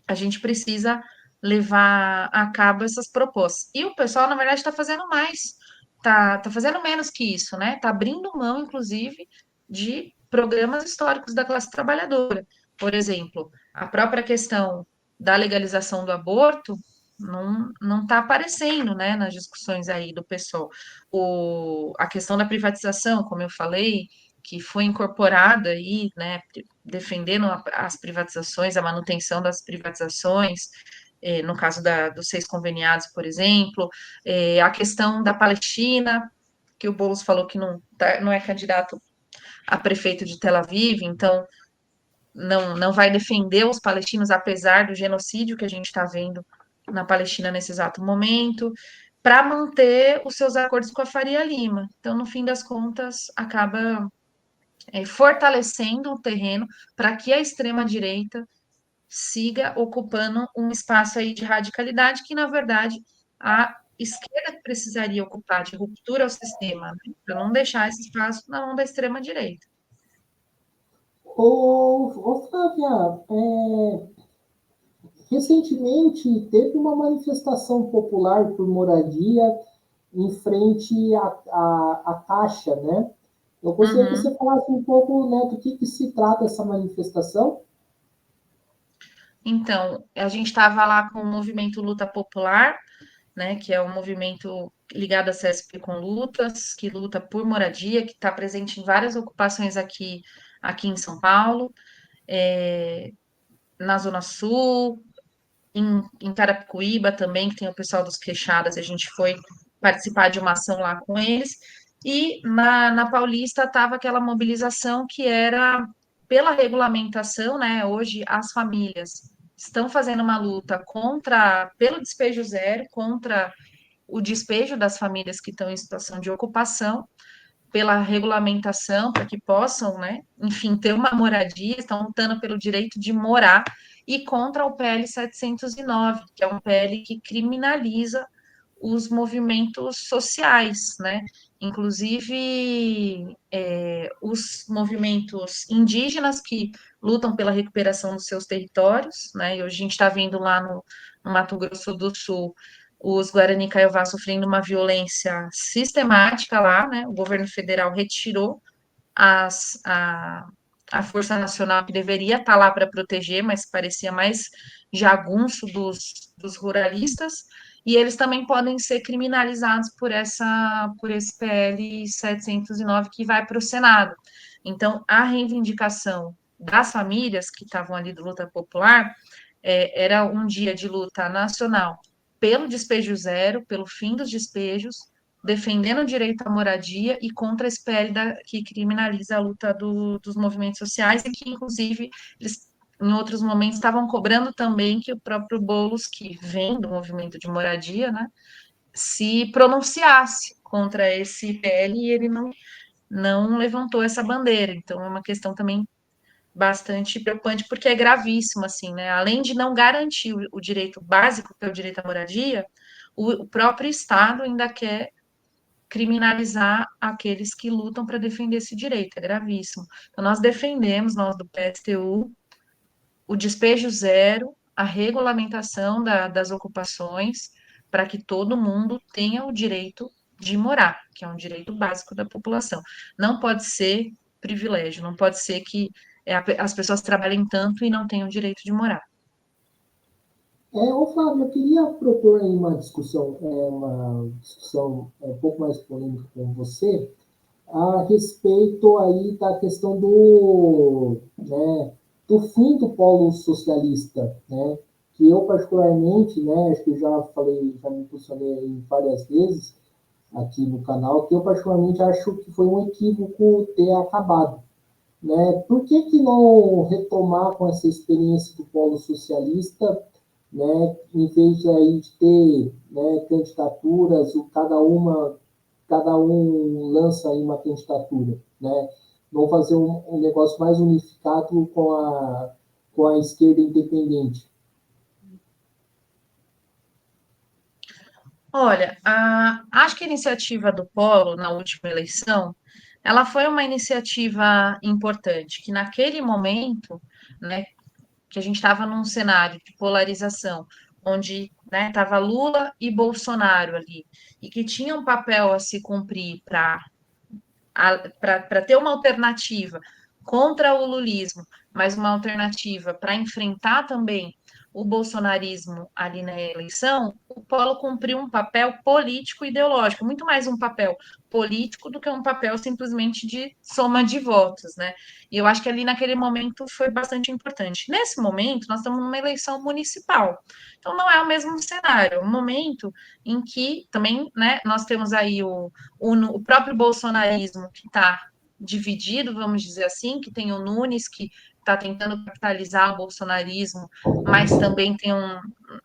A gente precisa levar a cabo essas propostas. E o pessoal, na verdade, está fazendo mais, tá fazendo menos que isso, né? Está abrindo mão, inclusive, de programas históricos da classe trabalhadora. Por exemplo, a própria questão da legalização do aborto não está aparecendo, né, nas discussões aí do pessoal. A questão da privatização, como eu falei, que foi incorporada aí, né, defendendo as privatizações, a manutenção das privatizações, no caso dos 6 conveniados, por exemplo, a questão da Palestina, que o Boulos falou que não é candidato a prefeito de Tel Aviv, então não vai defender os palestinos, apesar do genocídio que a gente está vendo na Palestina nesse exato momento, para manter os seus acordos com a Faria Lima. Então, no fim das contas, acaba fortalecendo o terreno para que a extrema-direita siga ocupando um espaço aí de radicalidade que, na verdade, a esquerda precisaria ocupar, de ruptura ao sistema, né? Para não deixar esse espaço na mão da extrema-direita. Flávia, recentemente teve uma manifestação popular por moradia em frente à Caixa, né? Eu gostaria que você falasse um pouco, né, do que se trata essa manifestação. Então, a gente estava lá com o movimento Luta Popular, né, que é um movimento ligado à CSP com Lutas, que luta por moradia, que está presente em várias ocupações aqui em São Paulo, na Zona Sul, em Carapicuíba também, que tem o pessoal dos Queixadas, a gente foi participar de uma ação lá com eles, e na Paulista estava aquela mobilização que era pela regulamentação, né? Hoje as famílias estão fazendo uma luta pelo despejo zero, contra o despejo das famílias que estão em situação de ocupação, pela regulamentação, para que possam, né, enfim, ter uma moradia, estão lutando pelo direito de morar, e contra o PL 709, que é um PL que criminaliza os movimentos sociais, né? Inclusive os movimentos indígenas que lutam pela recuperação dos seus territórios, né? E hoje a gente está vendo lá no Mato Grosso do Sul os Guarani Kaiowá sofrendo uma violência sistemática lá, né? O governo federal retirou as, a, a Força Nacional que deveria estar lá para proteger, mas parecia mais jagunço dos ruralistas, e eles também podem ser criminalizados por esse PL 709 que vai para o Senado. Então, a reivindicação das famílias que estavam ali do Luta Popular era um dia de luta nacional pelo despejo zero, pelo fim dos despejos, defendendo o direito à moradia e contra a SPL que criminaliza a luta dos movimentos sociais e que, inclusive, eles, em outros momentos, estavam cobrando também que o próprio Boulos, que vem do movimento de moradia, né, se pronunciasse contra esse PL e ele não levantou essa bandeira. Então, é uma questão também bastante preocupante, porque é gravíssimo, assim, né? Além de não garantir o direito básico, que é o direito à moradia, o próprio Estado ainda quer criminalizar aqueles que lutam para defender esse direito, é gravíssimo. Então, nós defendemos, nós do PSTU, o despejo zero, a regulamentação das ocupações, para que todo mundo tenha o direito de morar, que é um direito básico da população. Não pode ser privilégio, não pode ser que as pessoas trabalhem tanto e não tenham o direito de morar. Flávio, eu queria propor aí uma discussão um pouco mais polêmica com você, a respeito aí da questão né, do fim do polo socialista, né, que eu particularmente, né, acho que já falei, já me posicionei várias vezes aqui no canal, que eu particularmente acho que foi um equívoco ter acabado, né? Por que não retomar com essa experiência do polo socialista, né, em vez de, aí, de ter, né, candidaturas, cada um lança aí uma candidatura, né? Vamos fazer um negócio mais unificado com a esquerda independente. Olha, acho que a iniciativa do Polo na última eleição, ela foi uma iniciativa importante, que naquele momento, né, que a gente estava num cenário de polarização, onde estava Lula e Bolsonaro ali, e que tinha um papel a se cumprir para ter uma alternativa contra o lulismo, mas uma alternativa para enfrentar também o bolsonarismo ali na eleição, o Polo cumpriu um papel político e ideológico, muito mais um papel político do que um papel simplesmente de soma de votos, né? E eu acho que ali naquele momento foi bastante importante. Nesse momento, nós estamos numa eleição municipal, então não é o mesmo cenário, é um momento em que também, né, nós temos aí o próprio bolsonarismo que está dividido, vamos dizer assim, que tem o Nunes que está tentando capitalizar o bolsonarismo, mas também tem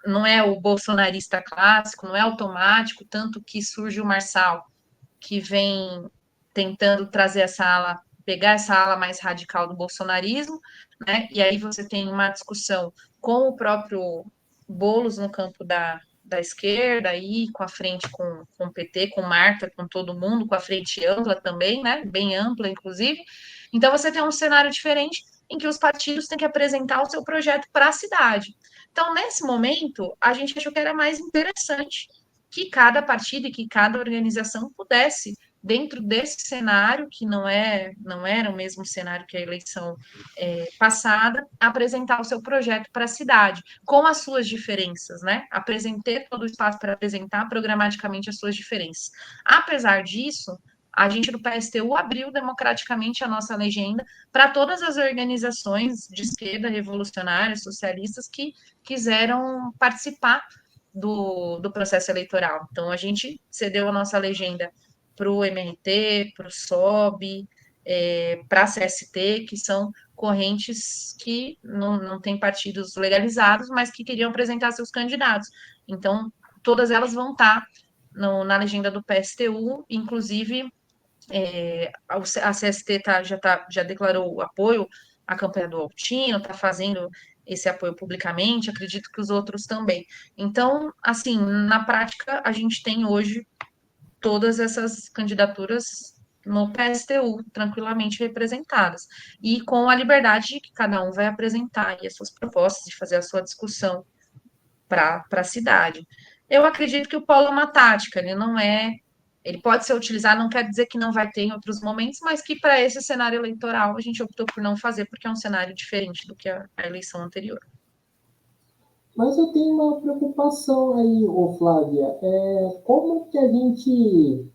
não é o bolsonarista clássico, não é automático, tanto que surge o Marçal, que vem tentando trazer essa ala, pegar essa ala mais radical do bolsonarismo, né? E aí você tem uma discussão com o próprio Boulos no campo da esquerda, aí com a frente com o PT, com Marta, com todo mundo, com a frente ampla também, né? Bem ampla, inclusive. Então você tem um cenário diferente em que os partidos têm que apresentar o seu projeto para a cidade. Então, nesse momento, a gente achou que era mais interessante que cada partido e que cada organização pudesse, dentro desse cenário, que não era o mesmo cenário que a eleição passada, apresentar o seu projeto para a cidade, com as suas diferenças, né? Apresentei todo o espaço para apresentar programaticamente as suas diferenças. Apesar disso, a gente do PSTU abriu democraticamente a nossa legenda para todas as organizações de esquerda, revolucionárias, socialistas que quiseram participar do processo eleitoral. Então, a gente cedeu a nossa legenda para o MRT, para o SOB, para a CST, que são correntes que não têm partidos legalizados, mas que queriam apresentar seus candidatos. Então, todas elas vão estar na legenda do PSTU, inclusive a CST já declarou o apoio à campanha do Altino, está fazendo esse apoio publicamente, acredito que os outros também. Então, assim, na prática, a gente tem hoje todas essas candidaturas no PSTU, tranquilamente representadas, e com a liberdade que cada um vai apresentar as suas propostas e fazer a sua discussão para a cidade. Eu acredito que o polo é uma tática, ele não é. Ele pode ser utilizado, não quer dizer que não vai ter em outros momentos, mas que para esse cenário eleitoral a gente optou por não fazer, porque é um cenário diferente do que a eleição anterior. Mas eu tenho uma preocupação aí, ô Flávia, como que a gente,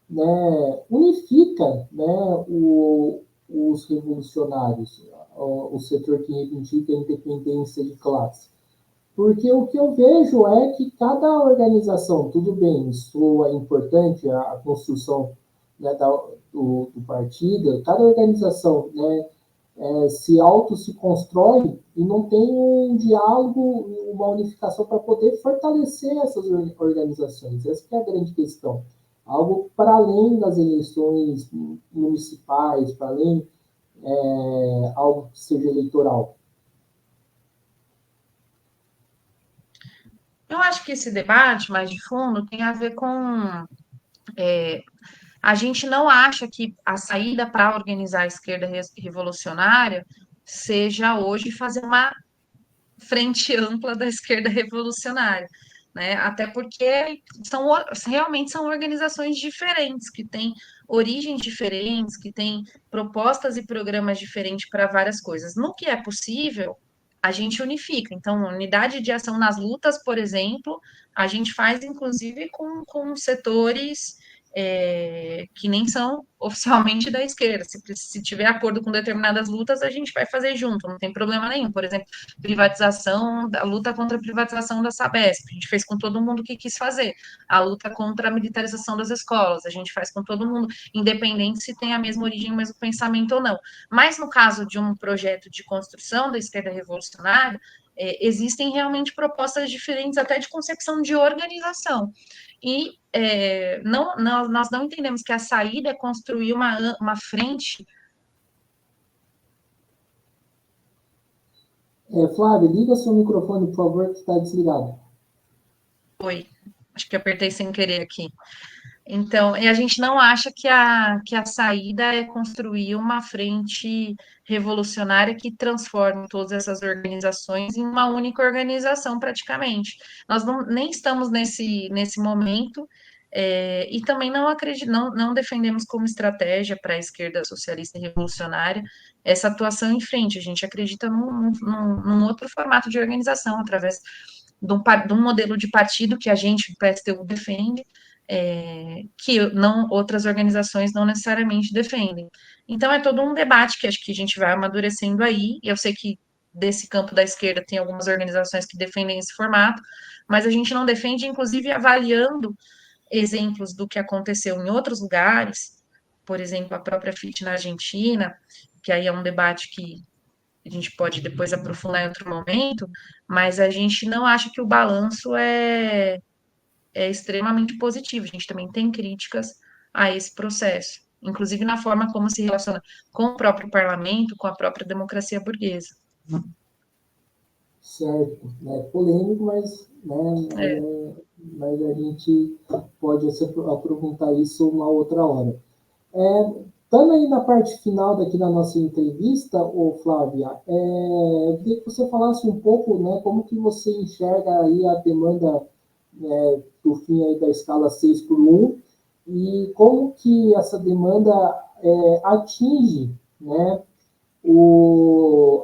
né, unifica, né, os revolucionários, o setor que reivindica a independência de classe? Porque o que eu vejo é que cada organização, tudo bem, isso é importante, a construção, né, do partido, cada organização, né, se constrói e não tem um diálogo, uma unificação para poder fortalecer essas organizações. Essa é a grande questão. Algo para além das eleições municipais, para além algo que seja eleitoral. Eu acho que esse debate mais de fundo tem a ver com. A gente não acha que a saída para organizar a esquerda revolucionária seja hoje fazer uma frente ampla da esquerda revolucionária, né? Até porque realmente são organizações diferentes, que têm origens diferentes, que têm propostas e programas diferentes para várias coisas. No que é possível, a gente unifica. Então, unidade de ação nas lutas, por exemplo, a gente faz inclusive com setores que nem são oficialmente da esquerda. Se tiver acordo com determinadas lutas, a gente vai fazer junto, não tem problema nenhum. Por exemplo, privatização, a luta contra a privatização da Sabesp, a gente fez com todo mundo que quis fazer. A luta contra a militarização das escolas, a gente faz com todo mundo, independente se tem a mesma origem, o mesmo pensamento ou não. Mas no caso de um projeto de construção da esquerda revolucionária, existem realmente propostas diferentes até de concepção de organização. E nós não entendemos que a saída é construir uma frente. Flávia, liga seu microfone, por favor, que está desligado. Oi, acho que apertei sem querer aqui. Então, e a gente não acha que a saída é construir uma frente revolucionária que transforme todas essas organizações em uma única organização, praticamente. Nós nem estamos nesse momento, E também não defendemos como estratégia para a esquerda socialista e revolucionária essa atuação em frente. A gente acredita num outro formato de organização, através de um modelo de partido que a gente, o PSTU, defende, que não outras organizações não necessariamente defendem. Então é todo um debate que acho que a gente vai amadurecendo aí. Eu sei que desse campo da esquerda tem algumas organizações que defendem esse formato, mas a gente não defende, inclusive avaliando exemplos do que aconteceu em outros lugares, por exemplo, a própria FIT na Argentina, que aí é um debate que a gente pode depois aprofundar em outro momento, mas a gente não acha que o balanço é extremamente positivo. A gente também tem críticas a esse processo, inclusive na forma como se relaciona com o próprio parlamento, com a própria democracia burguesa. Certo, é polêmico, mas, né, É. mas a gente pode aprofundar isso uma outra hora. Estando aí na parte final daqui da nossa entrevista, ô Flávia, eu queria que você falasse um pouco, né, como que você enxerga aí a demanda, né, do fim aí da escala 6 por 1 e como que essa demanda atinge, né,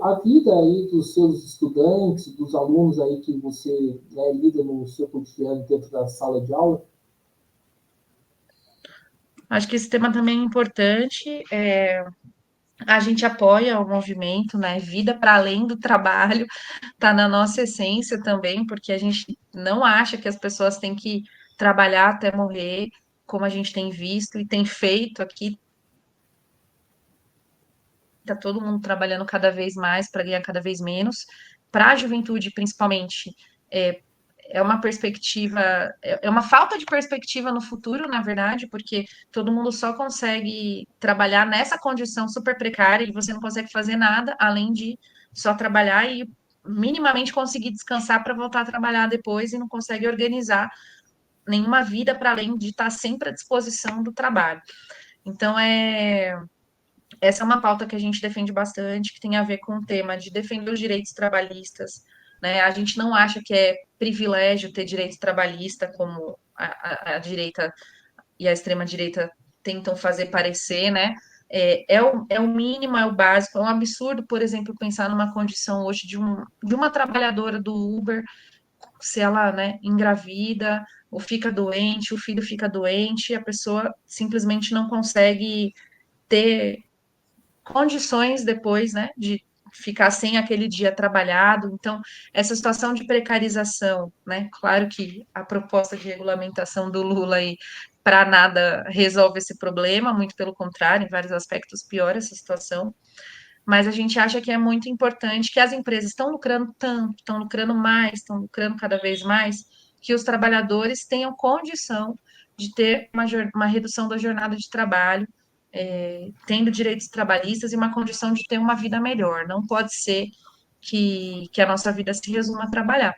a vida aí dos seus estudantes, dos alunos aí que você, né, lida no seu cotidiano dentro da sala de aula. Acho que esse tema também é importante. A gente apoia o movimento, né? Vida para além do trabalho está na nossa essência também, porque a gente não acha que as pessoas têm que trabalhar até morrer, como a gente tem visto e tem feito aqui. Está todo mundo trabalhando cada vez mais para ganhar cada vez menos. Para a juventude, principalmente, é, é uma perspectiva, é uma falta de perspectiva no futuro, na verdade, porque todo mundo só consegue trabalhar nessa condição super precária e você não consegue fazer nada além de só trabalhar e minimamente conseguir descansar para voltar a trabalhar depois e não consegue organizar nenhuma vida para além de estar sempre à disposição do trabalho. Então, essa é uma pauta que a gente defende bastante, que tem a ver com o tema de defender os direitos trabalhistas, né? A gente não acha que é privilégio ter direito trabalhista, como a direita e a extrema-direita tentam fazer parecer, né? É o mínimo, é o básico. É um absurdo, por exemplo, pensar numa condição hoje de uma trabalhadora do Uber, se ela, né, engravida ou fica doente, o filho fica doente, a pessoa simplesmente não consegue ter condições depois, né, de ficar sem aquele dia trabalhado. Então, essa situação de precarização, né, claro que a proposta de regulamentação do Lula aí para nada resolve esse problema, muito pelo contrário, em vários aspectos piora essa situação, mas a gente acha que é muito importante que as empresas estão lucrando tanto, estão lucrando mais, estão lucrando cada vez mais, que os trabalhadores tenham condição de ter uma redução da jornada de trabalho, tendo direitos trabalhistas e uma condição de ter uma vida melhor. Não pode ser que a nossa vida se resuma a trabalhar.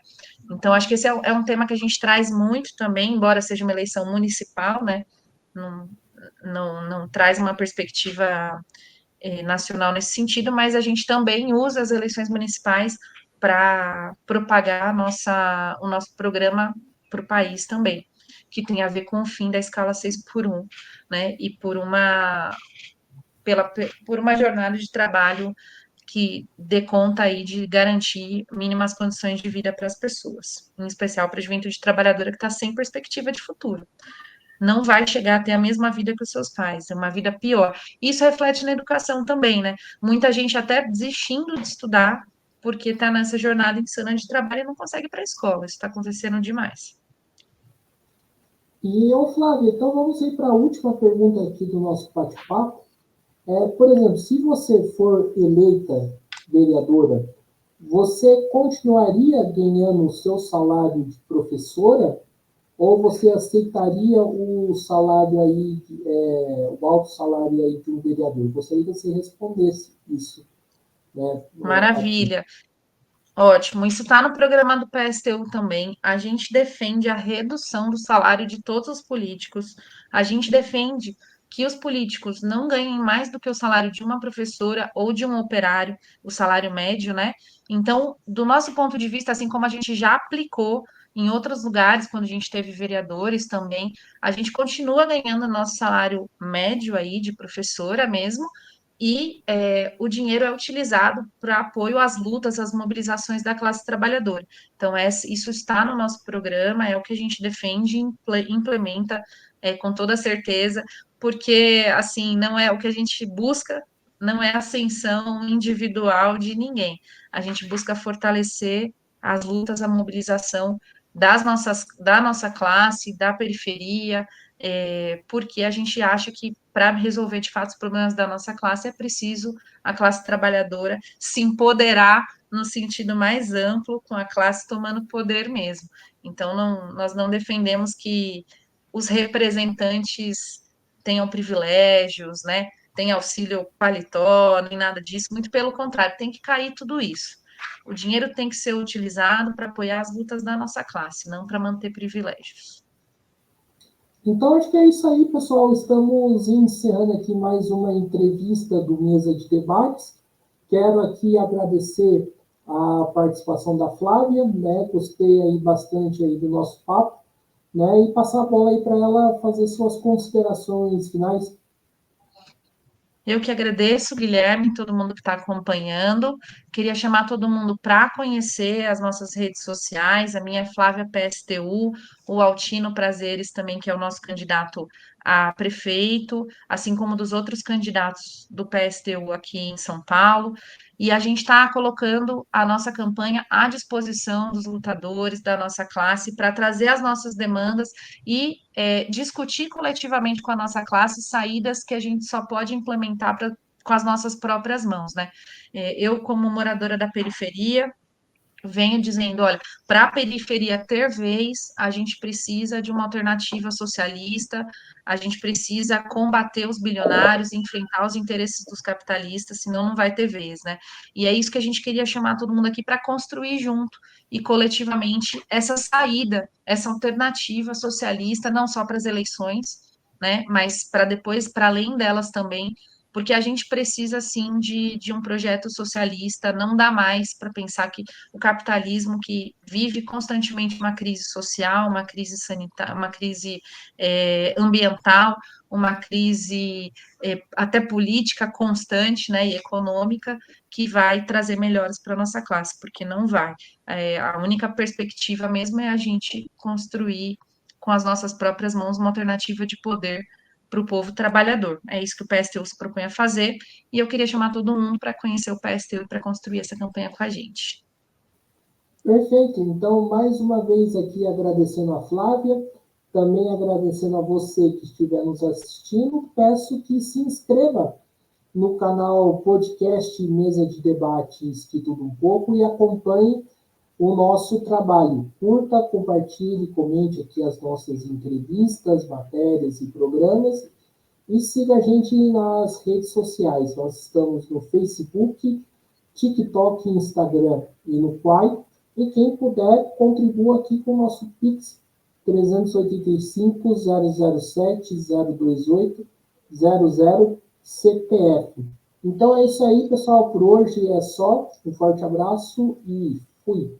Então, acho que esse é um tema que a gente traz muito também, embora seja uma eleição municipal, né? Não, não traz uma perspectiva nacional nesse sentido, mas a gente também usa as eleições municipais para propagar o nosso programa para o país também, que tem a ver com o fim da escala 6 por 1, né? E por uma jornada de trabalho que dê conta aí de garantir mínimas condições de vida para as pessoas, em especial para a juventude trabalhadora que está sem perspectiva de futuro. Não vai chegar a ter a mesma vida que os seus pais, é uma vida pior. Isso reflete na educação também, né? Muita gente até desistindo de estudar porque está nessa jornada insana de trabalho e não consegue ir para a escola. Isso está acontecendo demais. E, ô Flávia, então vamos ir para a última pergunta aqui do nosso bate-papo. Por exemplo, se você for eleita vereadora, você continuaria ganhando o seu salário de professora ou você aceitaria o salário aí, o alto salário aí de um vereador? Gostaria que você respondesse isso, né, aqui. Maravilha. Ótimo, isso está no programa do PSTU também. A gente defende a redução do salário de todos os políticos. A gente defende que os políticos não ganhem mais do que o salário de uma professora ou de um operário, o salário médio, né? Então, do nosso ponto de vista, assim como a gente já aplicou em outros lugares, quando a gente teve vereadores também, a gente continua ganhando nosso salário médio aí de professora mesmo, e o dinheiro é utilizado para apoio às lutas, às mobilizações da classe trabalhadora. Então, isso está no nosso programa, é o que a gente defende e implementa com toda certeza, porque, assim, não é o que a gente busca, não é ascensão individual de ninguém. A gente busca fortalecer as lutas, a mobilização da nossa classe, da periferia, porque a gente acha que para resolver de fato os problemas da nossa classe é preciso a classe trabalhadora se empoderar no sentido mais amplo, com a classe tomando poder mesmo. Então, nós não defendemos que os representantes tenham privilégios, né? Tem auxílio paletó, nem nada disso, muito pelo contrário, tem que cair tudo isso. O dinheiro tem que ser utilizado para apoiar as lutas da nossa classe, não para manter privilégios. Então, acho que é isso aí, pessoal. Estamos encerrando aqui mais uma entrevista do Mesa de Debates. Quero aqui agradecer a participação da Flávia, né? Gostei aí bastante aí do nosso papo, né? E passar a bola aí para ela fazer suas considerações finais. Eu que agradeço, Guilherme, todo mundo que está acompanhando. Queria chamar todo mundo para conhecer as nossas redes sociais. A minha é Flávia PSTU, o Altino Prazeres também, que é o nosso candidato a prefeito, assim como dos outros candidatos do PSTU aqui em São Paulo. E a gente está colocando a nossa campanha à disposição dos lutadores da nossa classe para trazer as nossas demandas e discutir coletivamente com a nossa classe saídas que a gente só pode implementar com as nossas próprias mãos, né? Eu, como moradora da periferia, venho dizendo, olha, para a periferia ter vez, a gente precisa de uma alternativa socialista, a gente precisa combater os bilionários, enfrentar os interesses dos capitalistas, senão não vai ter vez, né? E é isso que a gente queria chamar todo mundo aqui para construir junto e coletivamente essa saída, essa alternativa socialista, não só para as eleições, né, mas para depois, para além delas também, porque a gente precisa, sim, de um projeto socialista, não dá mais para pensar que o capitalismo que vive constantemente uma crise social, uma crise sanitária, uma crise ambiental, uma crise até política constante, né, e econômica, que vai trazer melhores para a nossa classe, porque não vai. A única perspectiva mesmo é a gente construir com as nossas próprias mãos uma alternativa de poder para o povo trabalhador. É isso que o PSTU se propõe a fazer, e eu queria chamar todo mundo para conhecer o PSTU e para construir essa campanha com a gente. Perfeito. Então, mais uma vez aqui agradecendo a Flávia, também agradecendo a você que estiver nos assistindo. Peço que se inscreva no canal podcast Mesa de Debates Que Tudo Um Pouco e acompanhe o nosso trabalho. Curta, compartilhe, comente aqui as nossas entrevistas, matérias e programas e siga a gente nas redes sociais. Nós estamos no Facebook, TikTok, Instagram e no Quai. E quem puder, contribua aqui com o nosso Pix 385-007-028-00 CPF. Então é isso aí, pessoal. Por hoje é só. Um forte abraço e fui.